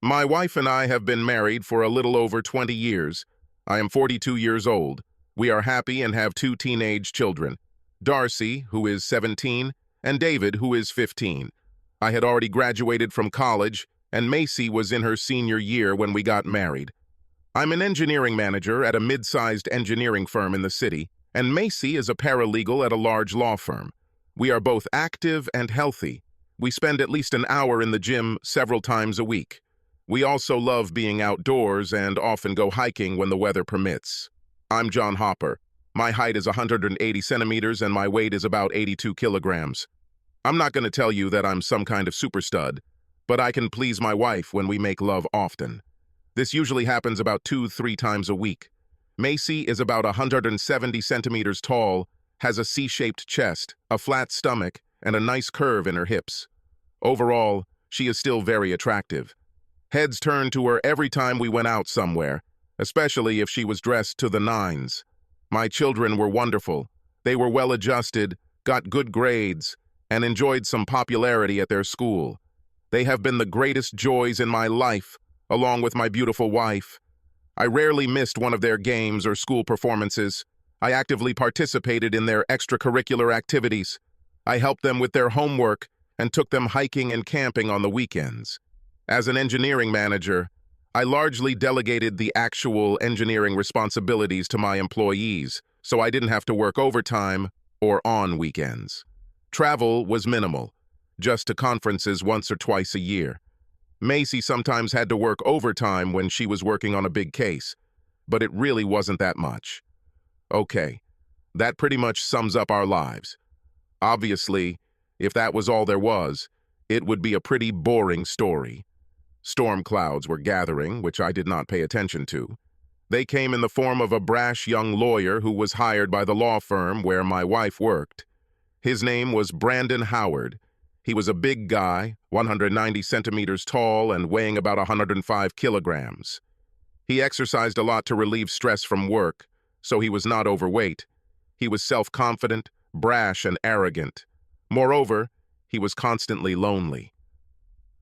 My wife and I have been married for a little over 20 years. I am 42 years old. We are happy and have two teenage children, Darcy, who is 17, and David, who is 15. I had already graduated from college, and Macy was in her senior year when we got married. I'm an engineering manager at a mid-sized engineering firm in the city, and Macy is a paralegal at a large law firm. We are both active and healthy. We spend at least an hour in the gym several times a week. We also love being outdoors and often go hiking when the weather permits. I'm John Hopper. My height is 180 centimeters and my weight is about 82 kilograms. I'm not going to tell you that I'm some kind of super stud, but I can please my wife when we make love often. This usually happens about 2-3 times a week. Macy is about 170 centimeters tall, has a C-shaped chest, a flat stomach, and a nice curve in her hips. Overall, she is still very attractive. Heads turned to her every time we went out somewhere, especially if she was dressed to the nines. My children were wonderful. They were well-adjusted, got good grades, and enjoyed some popularity at their school. They have been the greatest joys in my life, along with my beautiful wife. I rarely missed one of their games or school performances. I actively participated in their extracurricular activities. I helped them with their homework and took them hiking and camping on the weekends. As an engineering manager, I largely delegated the actual engineering responsibilities to my employees, so I didn't have to work overtime or on weekends. Travel was minimal, just to conferences once or twice a year. Macy sometimes had to work overtime when she was working on a big case, but it really wasn't that much. Okay, that pretty much sums up our lives. Obviously, if that was all there was, it would be a pretty boring story. Storm clouds were gathering, which I did not pay attention to. They came in the form of a brash young lawyer who was hired by the law firm where my wife worked. His name was Brandon Howard. He was a big guy, 190 centimeters tall and weighing about 105 kilograms. He exercised a lot to relieve stress from work, so he was not overweight. He was self-confident, brash, and arrogant. Moreover, he was constantly lonely.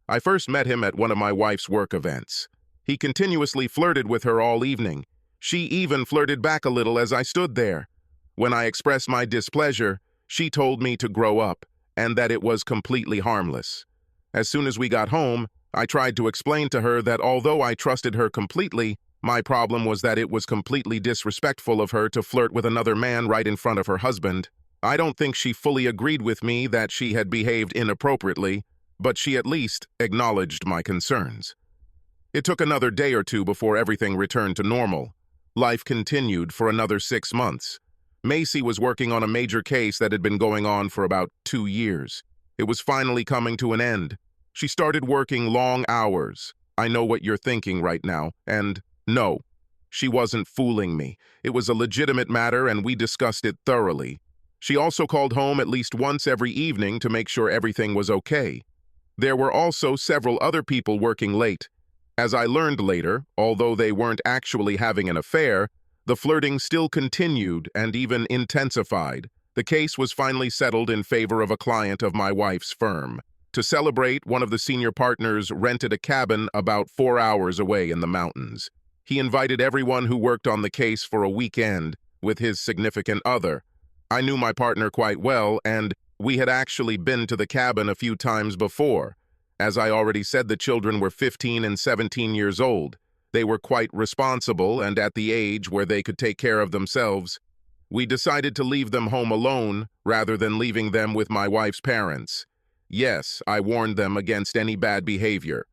I first met him at one of my wife's work events. He continuously flirted with her all evening. She even flirted back a little as I stood there. When I expressed my displeasure, she told me to grow up, and that it was completely harmless. As soon as we got home, I tried to explain to her that although I trusted her completely, my problem was that it was completely disrespectful of her to flirt with another man right in front of her husband. I don't think she fully agreed with me that she had behaved inappropriately, but she at least acknowledged my concerns. It took another day or two before everything returned to normal. Life continued for another 6 months. Macy was working on a major case that had been going on for about 2 years. It was finally coming to an end. She started working long hours. I know what you're thinking right now, and no, she wasn't fooling me. It was a legitimate matter and we discussed it thoroughly. She also called home at least once every evening to make sure everything was okay. There were also several other people working late. As I learned later, although they weren't actually having an affair, the flirting still continued and even intensified. The case was finally settled in favor of a client of my wife's firm. To celebrate, one of the senior partners rented a cabin about 4 hours away in the mountains. He invited everyone who worked on the case for a weekend with his significant other. I knew my partner quite well, and we had actually been to the cabin a few times before. As I already said, the children were 15 and 17 years old. They were quite responsible and at the age where they could take care of themselves. We decided to leave them home alone rather than leaving them with my wife's parents. Yes, I warned them against any bad behavior.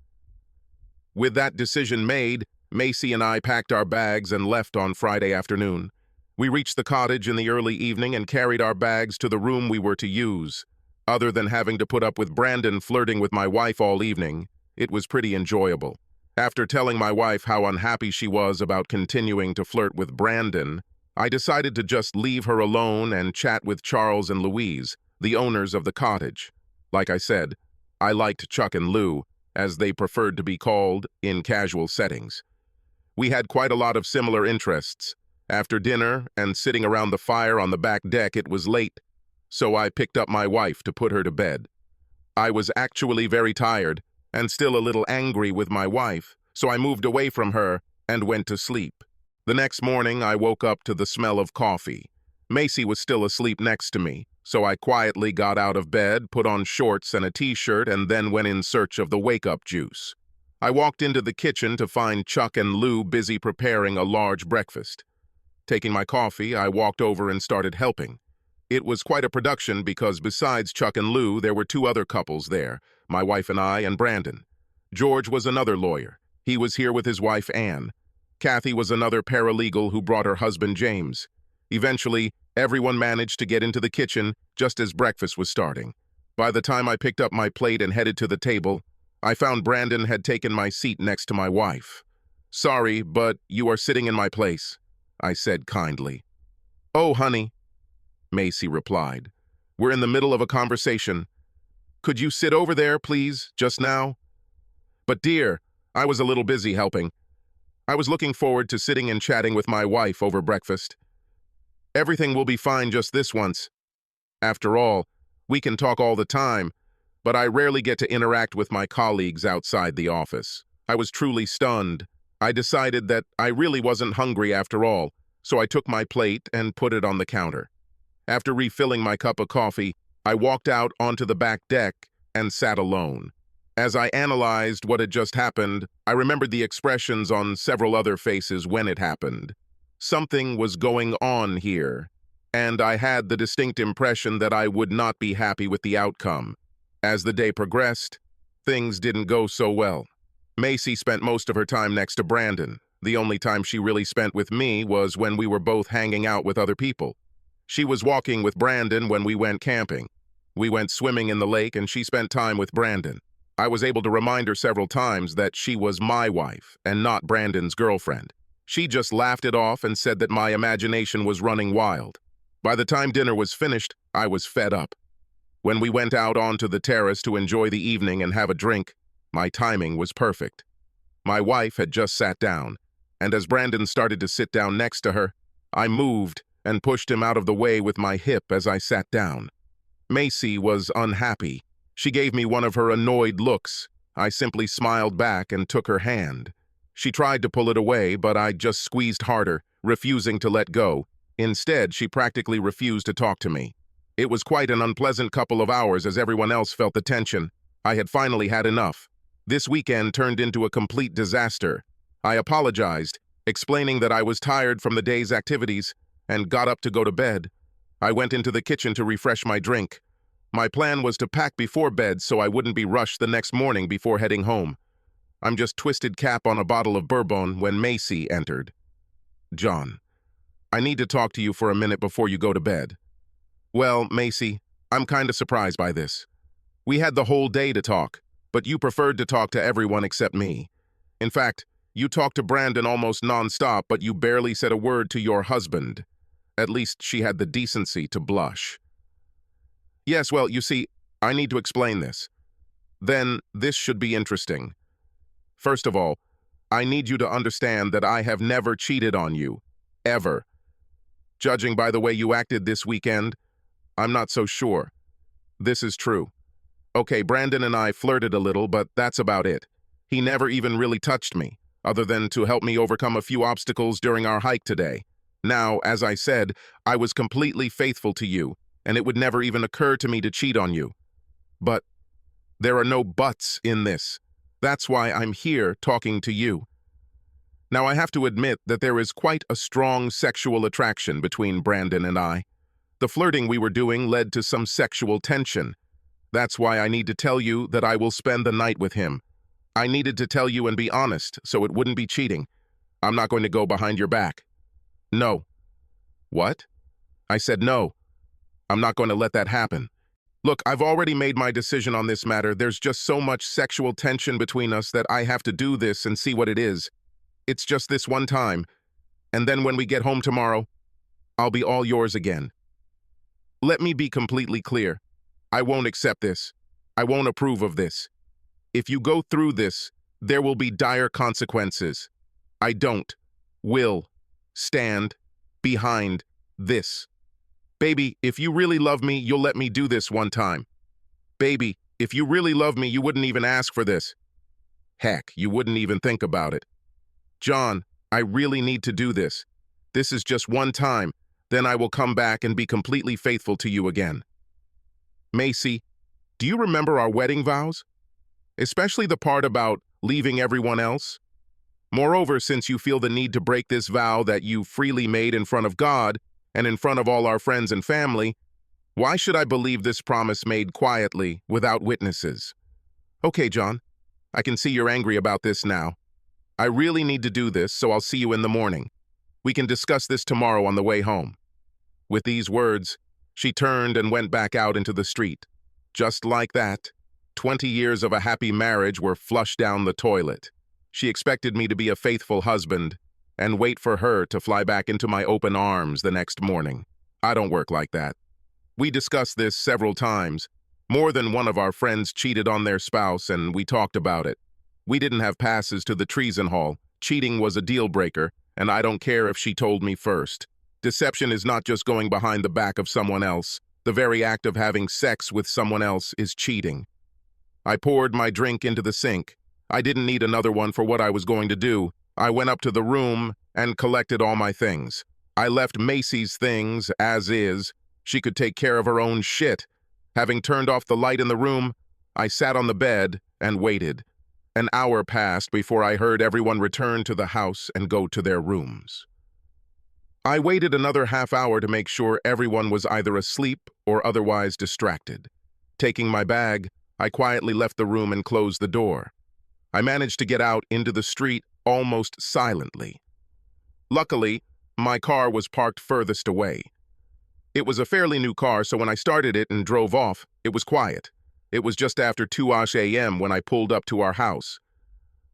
With that decision made, Macy and I packed our bags and left on Friday afternoon. We reached the cottage in the early evening and carried our bags to the room we were to use. Other than having to put up with Brandon flirting with my wife all evening, it was pretty enjoyable. After telling my wife how unhappy she was about continuing to flirt with Brandon, I decided to just leave her alone and chat with Charles and Louise, the owners of the cottage. Like I said, I liked Chuck and Lou, as they preferred to be called, in casual settings. We had quite a lot of similar interests. After dinner and sitting around the fire on the back deck, it was late, so I picked up my wife to put her to bed. I was actually very tired, and still a little angry with my wife, so I moved away from her and went to sleep. The next morning, I woke up to the smell of coffee. Macy was still asleep next to me, so I quietly got out of bed, put on shorts and a t-shirt, and then went in search of the wake-up juice. I walked into the kitchen to find Chuck and Lou busy preparing a large breakfast. Taking my coffee, I walked over and started helping. It was quite a production because besides Chuck and Lou, there were two other couples there, my wife and I and Brandon. George was another lawyer. He was here with his wife, Anne. Kathy was another paralegal who brought her husband, James. Eventually, everyone managed to get into the kitchen just as breakfast was starting. By the time I picked up my plate and headed to the table, I found Brandon had taken my seat next to my wife. "Sorry, but you are sitting in my place," I said kindly. "Oh, honey," Macy replied. "We're in the middle of a conversation. Could you sit over there, please, just now?" "But dear, I was a little busy helping. I was looking forward to sitting and chatting with my wife over breakfast. Everything will be fine just this once. After all, we can talk all the time, but I rarely get to interact with my colleagues outside the office." I was truly stunned. I decided that I really wasn't hungry after all, so I took my plate and put it on the counter. After refilling my cup of coffee, I walked out onto the back deck and sat alone. As I analyzed what had just happened, I remembered the expressions on several other faces when it happened. Something was going on here, and I had the distinct impression that I would not be happy with the outcome. As the day progressed, things didn't go so well. Macy spent most of her time next to Brandon. The only time she really spent with me was when we were both hanging out with other people. She was walking with Brandon when we went camping. We went swimming in the lake and she spent time with Brandon. I was able to remind her several times that she was my wife and not Brandon's girlfriend. She just laughed it off and said that my imagination was running wild. By the time dinner was finished, I was fed up. When we went out onto the terrace to enjoy the evening and have a drink, my timing was perfect. My wife had just sat down, and as Brandon started to sit down next to her, I moved and pushed him out of the way with my hip as I sat down. Macy was unhappy. She gave me one of her annoyed looks. I simply smiled back and took her hand. She tried to pull it away, but I just squeezed harder, refusing to let go. Instead, she practically refused to talk to me. It was quite an unpleasant couple of hours as everyone else felt the tension. I had finally had enough. This weekend turned into a complete disaster. I apologized, explaining that I was tired from the day's activities, and got up to go to bed. I went into the kitchen to refresh my drink. My plan was to pack before bed so I wouldn't be rushed the next morning before heading home. I'm just twisted cap on a bottle of bourbon when Macy entered. "John, I need to talk to you for a minute before you go to bed." "Well, Macy, I'm kinda surprised by this. We had the whole day to talk, but you preferred to talk to everyone except me. In fact, you talked to Brandon almost non-stop, but you barely said a word to your husband." At least she had the decency to blush. "Yes, well, you see, I need to explain this. Then this should be interesting. First of all, I need you to understand that I have never cheated on you. Ever. Judging by the way you acted this weekend, I'm not so sure. This is true. Okay, Brandon and I flirted a little, but that's about it. He never even really touched me, other than to help me overcome a few obstacles during our hike today. Now, as I said, I was completely faithful to you, and it would never even occur to me to cheat on you. But there are no buts in this. That's why I'm here talking to you. Now, I have to admit that there is quite a strong sexual attraction between Brandon and I. The flirting we were doing led to some sexual tension. That's why I need to tell you that I will spend the night with him. I needed to tell you and be honest, so it wouldn't be cheating. I'm not going to go behind your back. No. What? I said no. I'm not going to let that happen. Look, I've already made my decision on this matter. There's just so much sexual tension between us that I have to do this and see what it is. It's just this one time. And then when we get home tomorrow, I'll be all yours again. Let me be completely clear. I won't accept this. I won't approve of this. If you go through this, there will be dire consequences. I will stand behind this. Baby, if you really love me, you'll let me do this one time. Baby, if you really love me, you wouldn't even ask for this. Heck, you wouldn't even think about it. John, I really need to do this. This is just one time, then I will come back and be completely faithful to you again. Macy, do you remember our wedding vows? Especially the part about leaving everyone else? Moreover, since you feel the need to break this vow that you freely made in front of God and in front of all our friends and family, why should I believe this promise made quietly, without witnesses? Okay, John, I can see you're angry about this now. I really need to do this, so I'll see you in the morning. We can discuss this tomorrow on the way home. With these words, she turned and went back out into the street. Just like that, 20 years of a happy marriage were flushed down the toilet. She expected me to be a faithful husband and wait for her to fly back into my open arms the next morning. I don't work like that. We discussed this several times. More than one of our friends cheated on their spouse, and we talked about it. We didn't have passes to the treason hall. Cheating was a deal breaker, and I don't care if she told me first. Deception is not just going behind the back of someone else. The very act of having sex with someone else is cheating. I poured my drink into the sink. I didn't need another one for what I was going to do. I went up to the room and collected all my things. I left Macy's things as is. She could take care of her own shit. Having turned off the light in the room, I sat on the bed and waited. An hour passed before I heard everyone return to the house and go to their rooms. I waited another half hour to make sure everyone was either asleep or otherwise distracted. Taking my bag, I quietly left the room and closed the door. I managed to get out into the street almost silently. Luckily, my car was parked furthest away. It was a fairly new car, so when I started it and drove off, it was quiet. It was just after 2:00 a.m. when I pulled up to our house.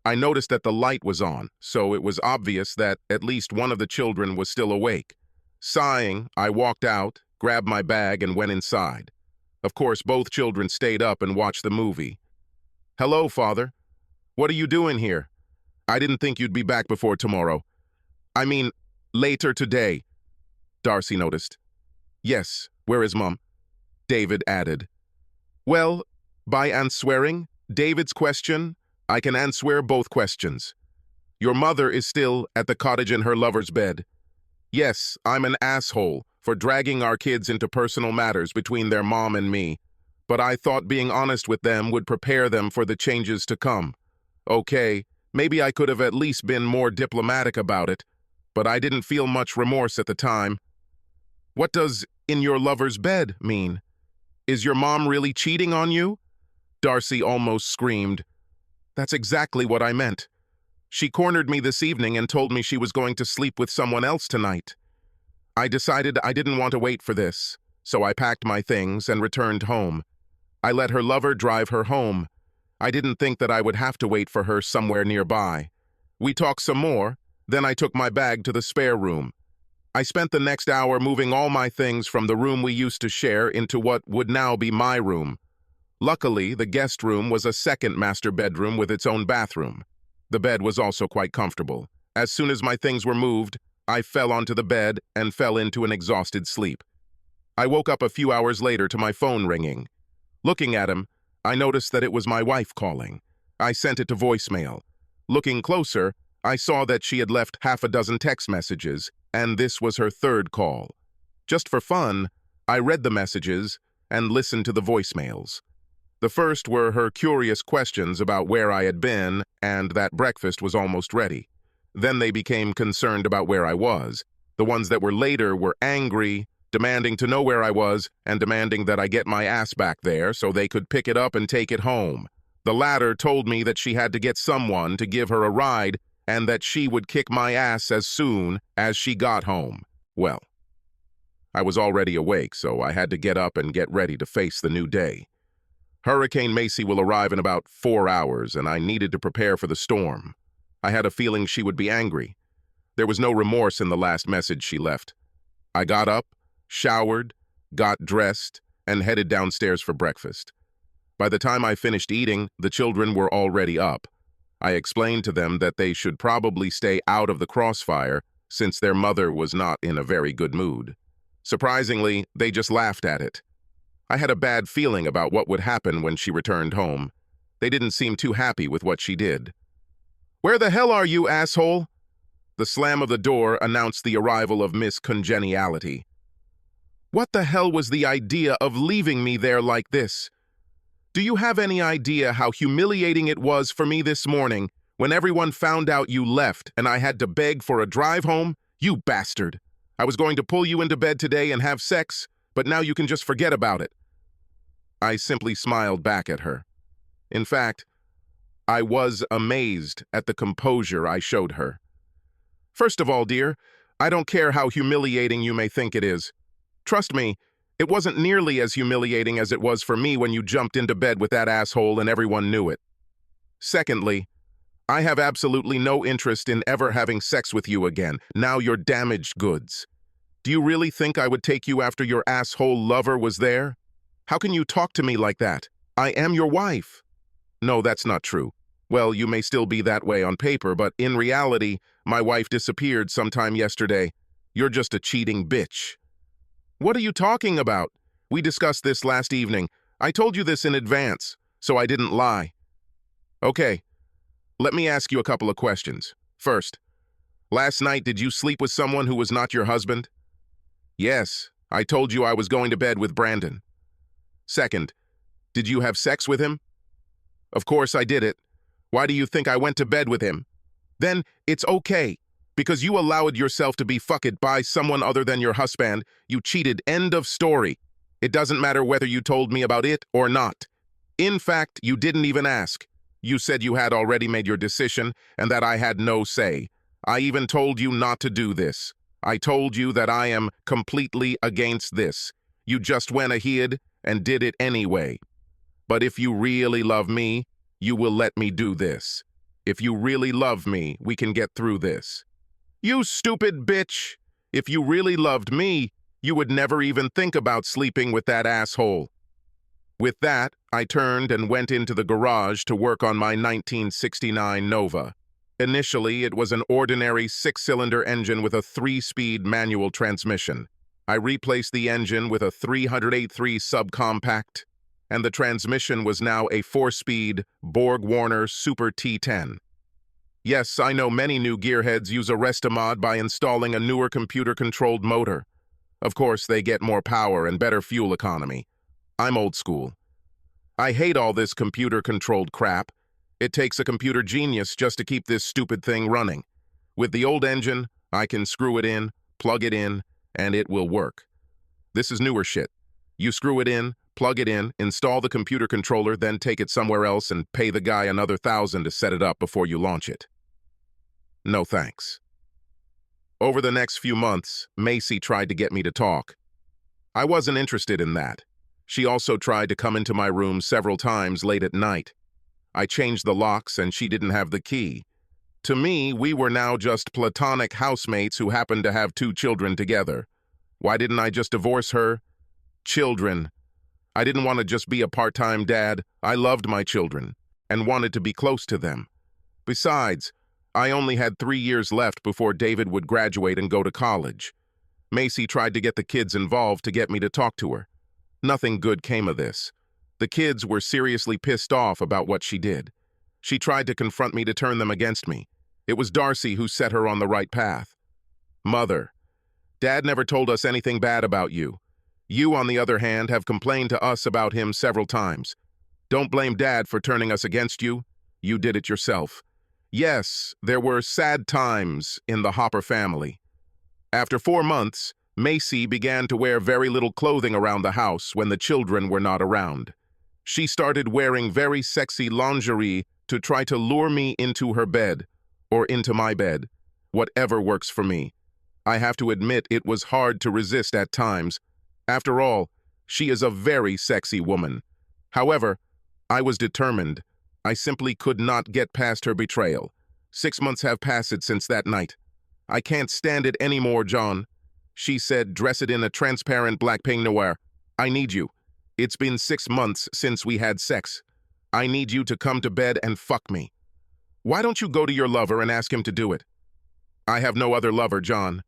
I noticed that the light was on, so it was obvious that at least one of the children was still awake. Sighing, I walked out, grabbed my bag, and went inside. Of course, both children stayed up and watched the movie. "Hello, Father. What are you doing here? I didn't think you'd be back before tomorrow. I mean, later today," Darcy noticed. "Yes, where is Mom?" David added. "Well, by answering David's question, I can answer both questions. Your mother is still at the cottage in her lover's bed. Yes, I'm an asshole for dragging our kids into personal matters between their mom and me, but I thought being honest with them would prepare them for the changes to come. Okay, maybe I could have at least been more diplomatic about it, but I didn't feel much remorse at the time." "What does 'in your lover's bed' mean? Is your mom really cheating on you?" Darcy almost screamed. "That's exactly what I meant. She cornered me this evening and told me she was going to sleep with someone else tonight. I decided I didn't want to wait for this, so I packed my things and returned home. I let her lover drive her home. I didn't think that I would have to wait for her somewhere nearby. We talked some more, then I took my bag to the spare room. I spent the next hour moving all my things from the room we used to share into what would now be my room. Luckily, the guest room was a second master bedroom with its own bathroom. The bed was also quite comfortable. As soon as my things were moved, I fell onto the bed and fell into an exhausted sleep. I woke up a few hours later to my phone ringing. Looking at him, I noticed that it was my wife calling. I sent it to voicemail. Looking closer, I saw that she had left half a dozen text messages, and this was her third call. Just for fun, I read the messages and listened to the voicemails. The first were her curious questions about where I had been and that breakfast was almost ready. Then they became concerned about where I was. The ones that were later were angry, demanding to know where I was and demanding that I get my ass back there so they could pick it up and take it home. The latter told me that she had to get someone to give her a ride and that she would kick my ass as soon as she got home. Well, I was already awake, so I had to get up and get ready to face the new day. Hurricane Macy will arrive in about 4 hours, and I needed to prepare for the storm. I had a feeling she would be angry. There was no remorse in the last message she left. I got up, showered, got dressed, and headed downstairs for breakfast. By the time I finished eating, the children were already up. I explained to them that they should probably stay out of the crossfire since their mother was not in a very good mood. Surprisingly, they just laughed at it. I had a bad feeling about what would happen when she returned home. They didn't seem too happy with what she did. Where the hell are you, asshole? The slam of the door announced the arrival of Miss Congeniality. What the hell was the idea of leaving me there like this? Do you have any idea how humiliating it was for me this morning when everyone found out you left and I had to beg for a drive home? You bastard! I was going to pull you into bed today and have sex, but now you can just forget about it. I simply smiled back at her. In fact, I was amazed at the composure I showed her. First of all, dear, I don't care how humiliating you may think it is. Trust me, it wasn't nearly as humiliating as it was for me when you jumped into bed with that asshole and everyone knew it. Secondly, I have absolutely no interest in ever having sex with you again. Now you're damaged goods. Do you really think I would take you after your asshole lover was there? How can you talk to me like that? I am your wife. No, that's not true. Well, you may still be that way on paper, but in reality, my wife disappeared sometime yesterday. You're just a cheating bitch. What are you talking about? We discussed this last evening. I told you this in advance, so I didn't lie. Okay, let me ask you a couple of questions. First, last night did you sleep with someone who was not your husband? Yes, I told you I was going to bed with Brandon. Second, did you have sex with him? Of course I did it. Why do you think I went to bed with him? Then it's okay, because you allowed yourself to be fucked by someone other than your husband. You cheated, end of story. It doesn't matter whether you told me about it or not. In fact, you didn't even ask. You said you had already made your decision and that I had no say. I even told you not to do this. I told you that I am completely against this. You just went ahead and did it anyway. But if you really love me, you will let me do this. If you really love me, we can get through this. You stupid bitch! If you really loved me, you would never even think about sleeping with that asshole. With that, I turned and went into the garage to work on my 1969 Nova. Initially, it was an ordinary 6-cylinder engine with a 3-speed manual transmission. I replaced the engine with a 383 subcompact, and the transmission was now a 4-speed Borg-Warner Super T10. Yes, I know many new gearheads use a Restomod by installing a newer computer-controlled motor. Of course, they get more power and better fuel economy. I'm old school. I hate all this computer-controlled crap. It takes a computer genius just to keep this stupid thing running. With the old engine, I can screw it in, plug it in, and it will work. This is newer shit. You screw it in, plug it in, install the computer controller, then take it somewhere else and pay the guy another $1,000 to set it up before you launch it. No thanks. Over the next few months, Macy tried to get me to talk. I wasn't interested in that. She also tried to come into my room several times late at night. I changed the locks and she didn't have the key. To me, we were now just platonic housemates who happened to have 2 children together. Why didn't I just divorce her? Children. I didn't want to just be a part-time dad. I loved my children and wanted to be close to them. Besides, I only had 3 years left before David would graduate and go to college. Macy tried to get the kids involved to get me to talk to her. Nothing good came of this. The kids were seriously pissed off about what she did. She tried to confront me to turn them against me. It was Darcy who set her on the right path. Mother, Dad never told us anything bad about you. You, on the other hand, have complained to us about him several times. Don't blame Dad for turning us against you. You did it yourself. Yes, there were sad times in the Hopper family. After 4 months, Macy began to wear very little clothing around the house when the children were not around. She started wearing very sexy lingerie to try to lure me into her bed, or into my bed, whatever works for me. I have to admit it was hard to resist at times. After all, she is a very sexy woman. However, I was determined. I simply could not get past her betrayal. 6 months have passed since that night. I can't stand it anymore, John. She said, dress it in a transparent black peignoir. I need you. It's been 6 months since we had sex. I need you to come to bed and fuck me. Why don't you go to your lover and ask him to do it? I have no other lover, John.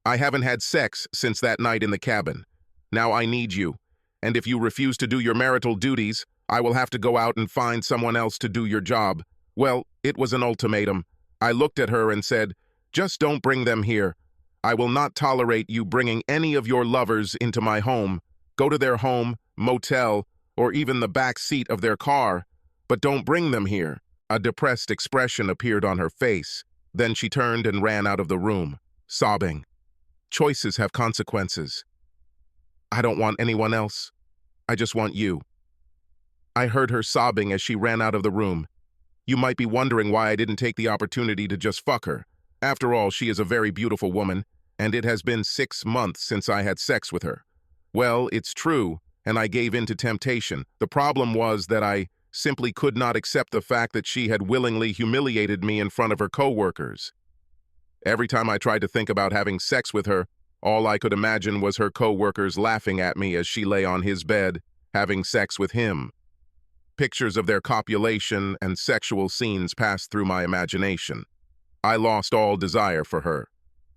I haven't had sex since that night in the cabin. Now I need you. And if you refuse to do your marital duties, I will have to go out and find someone else to do your job. Well, it was an ultimatum. I looked at her and said, "Just don't bring them here. I will not tolerate you bringing any of your lovers into my home. Go to their home, motel, or even the back seat of their car, but don't bring them here." A depressed expression appeared on her face. Then she turned and ran out of the room, sobbing. Choices have consequences. I don't want anyone else. I just want you. I heard her sobbing as she ran out of the room. You might be wondering why I didn't take the opportunity to just fuck her. After all, she is a very beautiful woman, and it has been 6 months since I had sex with her. Well, it's true, and I gave in to temptation. The problem was that I simply could not accept the fact that she had willingly humiliated me in front of her coworkers. Every time I tried to think about having sex with her, all I could imagine was her coworkers laughing at me as she lay on his bed, having sex with him. Pictures of their copulation and sexual scenes passed through my imagination. I lost all desire for her.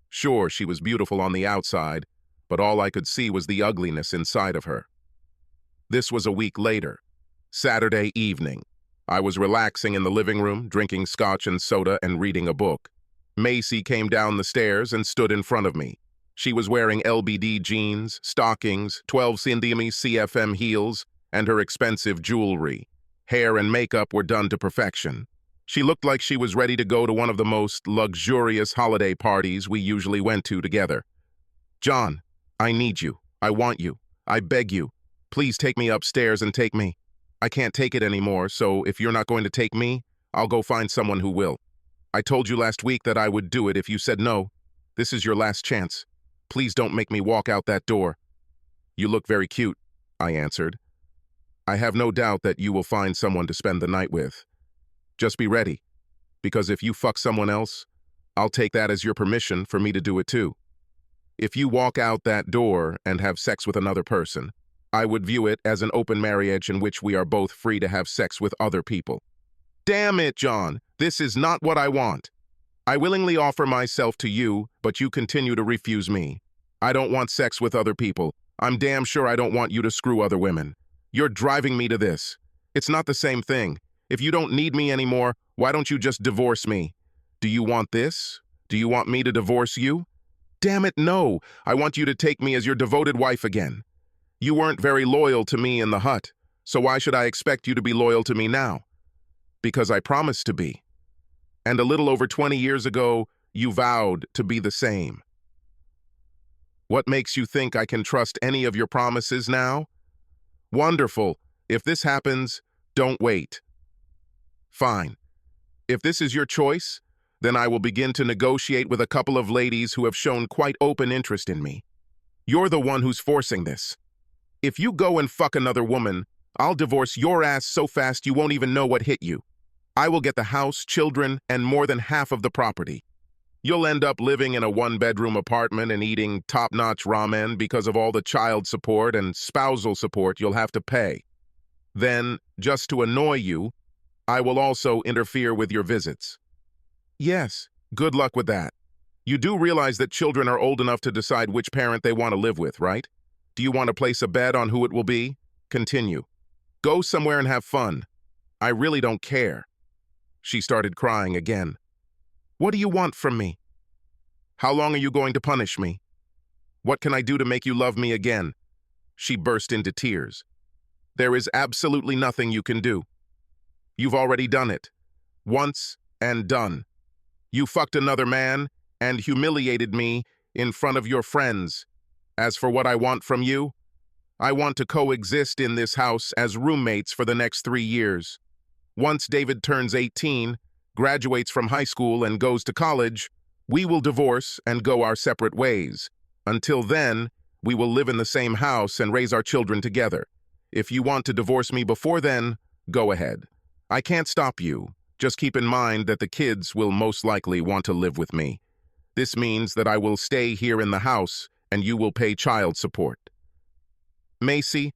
Sure, she was beautiful on the outside, but all I could see was the ugliness inside of her. This was a week later, Saturday evening. I was relaxing in the living room, drinking scotch and soda and reading a book. Macy came down the stairs and stood in front of me. She was wearing LBD jeans, stockings, 12 cm CFM heels, and her expensive jewelry. Hair and makeup were done to perfection. She looked like she was ready to go to one of the most luxurious holiday parties we usually went to together. "John, I need you. I want you. I beg you. Please take me upstairs and take me. I can't take it anymore, so if you're not going to take me, I'll go find someone who will. I told you last week that I would do it if you said no. This is your last chance. Please don't make me walk out that door." "You look very cute," I answered. "I have no doubt that you will find someone to spend the night with. Just be ready, because if you fuck someone else, I'll take that as your permission for me to do it too. If you walk out that door and have sex with another person, I would view it as an open marriage in which we are both free to have sex with other people." "Damn it, John, this is not what I want. I willingly offer myself to you, but you continue to refuse me. I don't want sex with other people. I'm damn sure I don't want you to screw other women. You're driving me to this. It's not the same thing. If you don't need me anymore, why don't you just divorce me? Do you want this? Do you want me to divorce you? Damn it, no. I want you to take me as your devoted wife again. You weren't very loyal to me in the hut, so why should I expect you to be loyal to me now? Because I promised to be. And a little over 20 years ago, you vowed to be the same. What makes you think I can trust any of your promises now? Wonderful. If this happens, don't wait. Fine. If this is your choice, then I will begin to negotiate with a couple of ladies who have shown quite open interest in me. You're the one who's forcing this. If you go and fuck another woman, I'll divorce your ass so fast you won't even know what hit you. I will get the house, children, and more than half of the property. You'll end up living in a one-bedroom apartment and eating top-notch ramen because of all the child support and spousal support you'll have to pay. Then, just to annoy you, I will also interfere with your visits. Yes, good luck with that. You do realize that children are old enough to decide which parent they want to live with, right? Do you want to place a bet on who it will be? Continue. Go somewhere and have fun. I really don't care." She started crying again. "What do you want from me? How long are you going to punish me? What can I do to make you love me again?" She burst into tears. "There is absolutely nothing you can do. You've already done it. Once and done. You fucked another man and humiliated me in front of your friends. As for what I want from you, I want to coexist in this house as roommates for the next 3 years. Once David turns 18, graduates from high school and goes to college, we will divorce and go our separate ways. Until then, we will live in the same house and raise our children together. If you want to divorce me before then, go ahead. I can't stop you. Just keep in mind that the kids will most likely want to live with me. This means that I will stay here in the house and you will pay child support. Macy,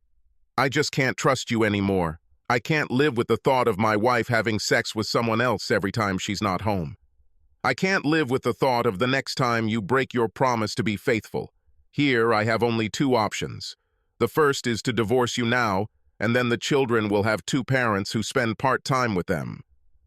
I just can't trust you anymore. I can't live with the thought of my wife having sex with someone else every time she's not home. I can't live with the thought of the next time you break your promise to be faithful. Here I have only 2 options. The first is to divorce you now, and then the children will have 2 parents who spend part-time with them.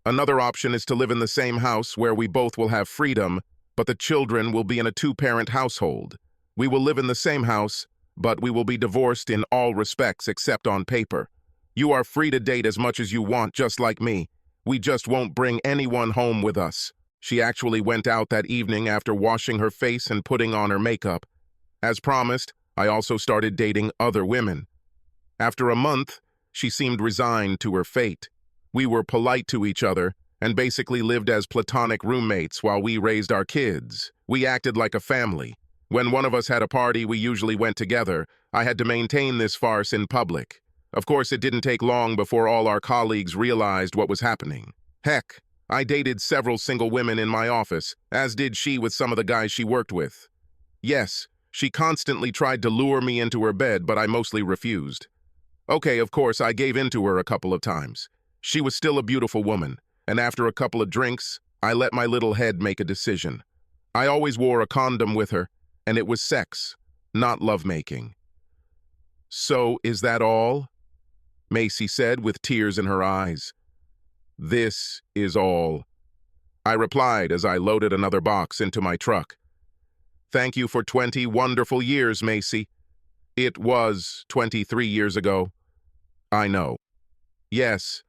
Another option is to live in the same house where we both will have freedom, but the children will be in a two-parent household. We will live in the same house, but we will be divorced in all respects except on paper. You are free to date as much as you want, just like me. We just won't bring anyone home with us. She actually went out that evening after washing her face and putting on her makeup. As promised, I also started dating other women. After a month, she seemed resigned to her fate. We were polite to each other and basically lived as platonic roommates while we raised our kids. We acted like a family. When one of us had a party, we usually went together. I had to maintain this farce in public. Of course, it didn't take long before all our colleagues realized what was happening. Heck, I dated several single women in my office, as did she with some of the guys she worked with. Yes, she constantly tried to lure me into her bed, but I mostly refused. Okay, of course, I gave in to her a couple of times. She was still a beautiful woman, and after a couple of drinks, I let my little head make a decision. I always wore a condom with her, and it was sex, not lovemaking. "So, is that all?" Macy said with tears in her eyes. "This is all," I replied as I loaded another box into my truck. "Thank you for 20 wonderful years, Macy." "It was 23 years ago." "I know." "Yes."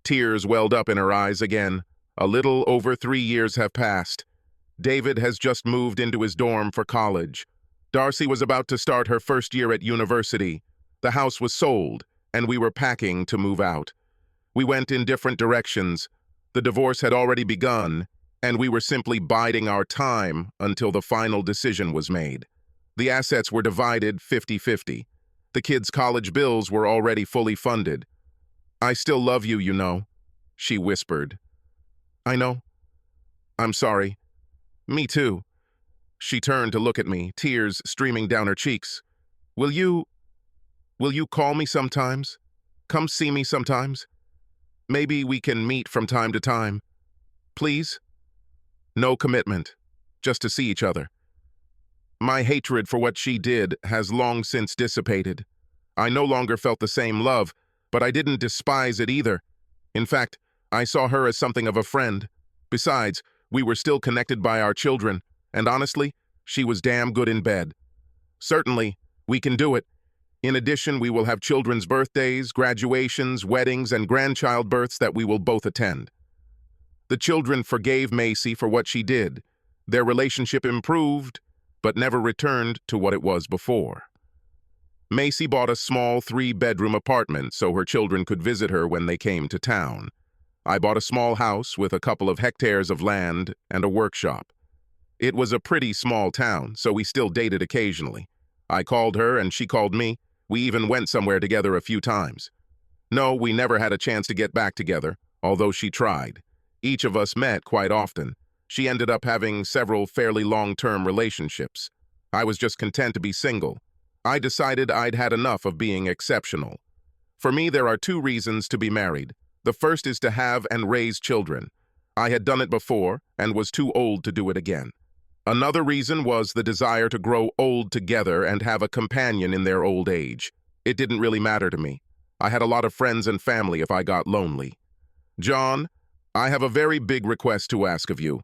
Tears welled up in her eyes again. A little over 3 years have passed. David has just moved into his dorm for college. Darcy was about to start her first year at university. The house was sold, and we were packing to move out. We went in different directions. The divorce had already begun, and we were simply biding our time until the final decision was made. The assets were divided 50-50. The kids' college bills were already fully funded. "I still love you, you know," she whispered. "I know. I'm sorry." "Me too." She turned to look at me, tears streaming down her cheeks. Will you call me sometimes? Come see me sometimes? Maybe we can meet from time to time. Please?" No commitment, just to see each other. My hatred for what she did has long since dissipated. I no longer felt the same love, but I didn't despise it either. In fact, I saw her as something of a friend. Besides, we were still connected by our children, and honestly, she was damn good in bed. Certainly, we can do it. In addition, we will have children's birthdays, graduations, weddings, and grandchild births that we will both attend. The children forgave Macy for what she did. Their relationship improved, but never returned to what it was before. Macy bought a small 3-bedroom apartment so her children could visit her when they came to town. I bought a small house with a couple of hectares of land and a workshop. It was a pretty small town, so we still dated occasionally. I called her and she called me. We even went somewhere together a few times. No, we never had a chance to get back together, although she tried. Each of us met quite often. She ended up having several fairly long-term relationships. I was just content to be single. I decided I'd had enough of being exceptional. For me, there are 2 reasons to be married. The first is to have and raise children. I had done it before and was too old to do it again. Another reason was the desire to grow old together and have a companion in their old age. It didn't really matter to me. I had a lot of friends and family if I got lonely. "John, I have a very big request to ask of you.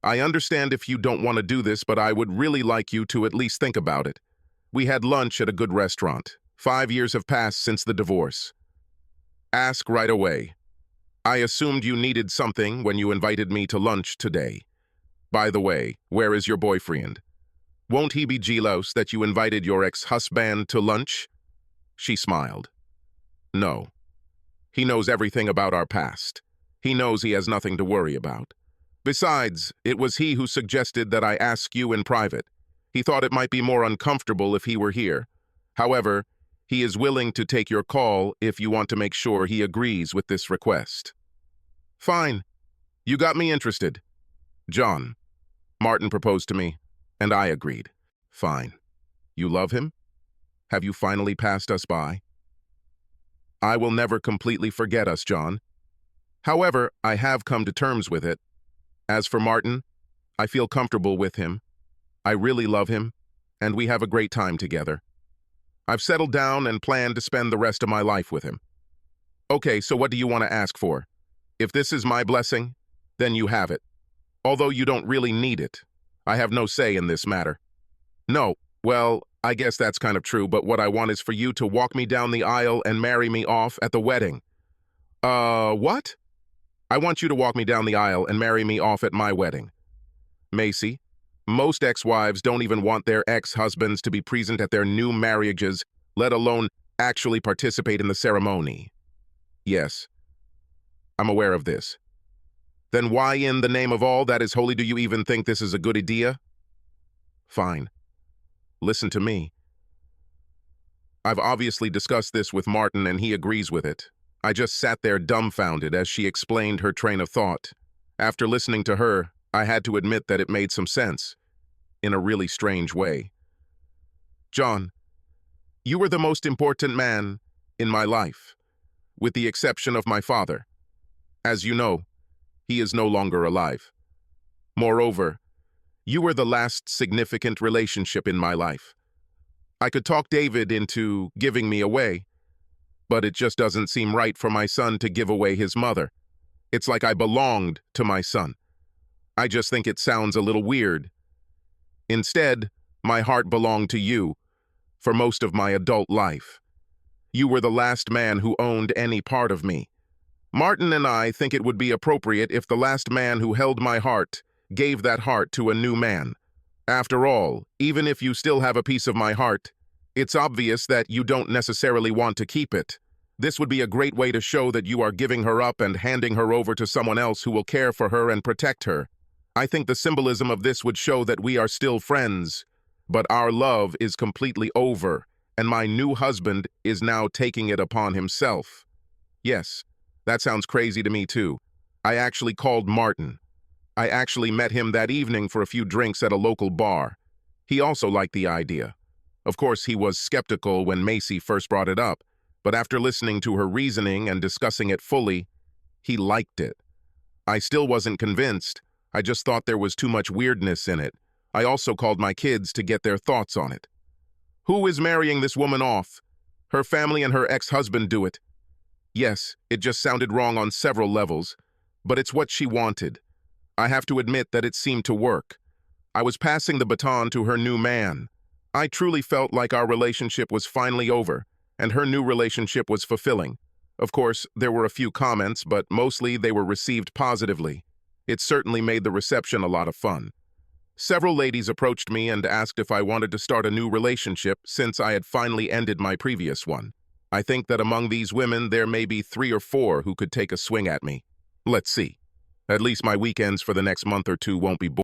I understand if you don't want to do this, but I would really like you to at least think about it. We had lunch at a good restaurant. 5 years have passed since the divorce. Ask right away. I assumed you needed something when you invited me to lunch today. By the way, where is your boyfriend? Won't he be jealous that you invited your ex-husband to lunch?" She smiled. "No. He knows everything about our past. He knows he has nothing to worry about. Besides, it was he who suggested that I ask you in private. He thought it might be more uncomfortable if he were here. However, he is willing to take your call if you want to make sure he agrees with this request." "Fine. You got me interested." "John, Martin proposed to me, and I agreed." "Fine. You love him? Have you finally passed us by?" "I will never completely forget us, John. However, I have come to terms with it. As for Martin, I feel comfortable with him. I really love him, and we have a great time together. I've settled down and plan to spend the rest of my life with him." "Okay, so what do you want to ask for?" If this is my blessing, then you have it. Although you don't really need it. I have no say in this matter. No, well, I guess that's kind of true, but what I want is for you to walk me down the aisle and marry me off at the wedding. What? I want you to walk me down the aisle and marry me off at my wedding. Macy, most ex-wives don't even want their ex-husbands to be present at their new marriages, let alone actually participate in the ceremony. Yes, I'm aware of this. Then why in the name of all that is holy do you even think this is a good idea? Fine. Listen to me. I've obviously discussed this with Martin and he agrees with it. I just sat there dumbfounded as she explained her train of thought. After listening to her, I had to admit that it made some sense, in a really strange way. John, you were the most important man in my life, with the exception of my father. As you know, he is no longer alive. Moreover, you were the last significant relationship in my life. I could talk David into giving me away, but it just doesn't seem right for my son to give away his mother. It's like I belonged to my son. I just think it sounds a little weird. Instead, my heart belonged to you for most of my adult life. You were the last man who owned any part of me. Martin and I think it would be appropriate if the last man who held my heart gave that heart to a new man. After all, even if you still have a piece of my heart, it's obvious that you don't necessarily want to keep it. This would be a great way to show that you are giving her up and handing her over to someone else who will care for her and protect her. I think the symbolism of this would show that we are still friends, but our love is completely over, and my new husband is now taking it upon himself. Yes, that sounds crazy to me too. I actually called Martin. I actually met him that evening for a few drinks at a local bar. He also liked the idea. Of course, he was skeptical when Macy first brought it up, but after listening to her reasoning and discussing it fully, he liked it. I still wasn't convinced. I just thought there was too much weirdness in it. I also called my kids to get their thoughts on it. Who is marrying this woman off? Her family and her ex-husband do it. Yes, it just sounded wrong on several levels, but it's what she wanted. I have to admit that it seemed to work. I was passing the baton to her new man. I truly felt like our relationship was finally over, and her new relationship was fulfilling. Of course, there were a few comments, but mostly they were received positively. It certainly made the reception a lot of fun. Several ladies approached me and asked if I wanted to start a new relationship since I had finally ended my previous one. I think that among these women there may be 3 or 4 who could take a swing at me. Let's see. At least my weekends for the next month or two won't be boring.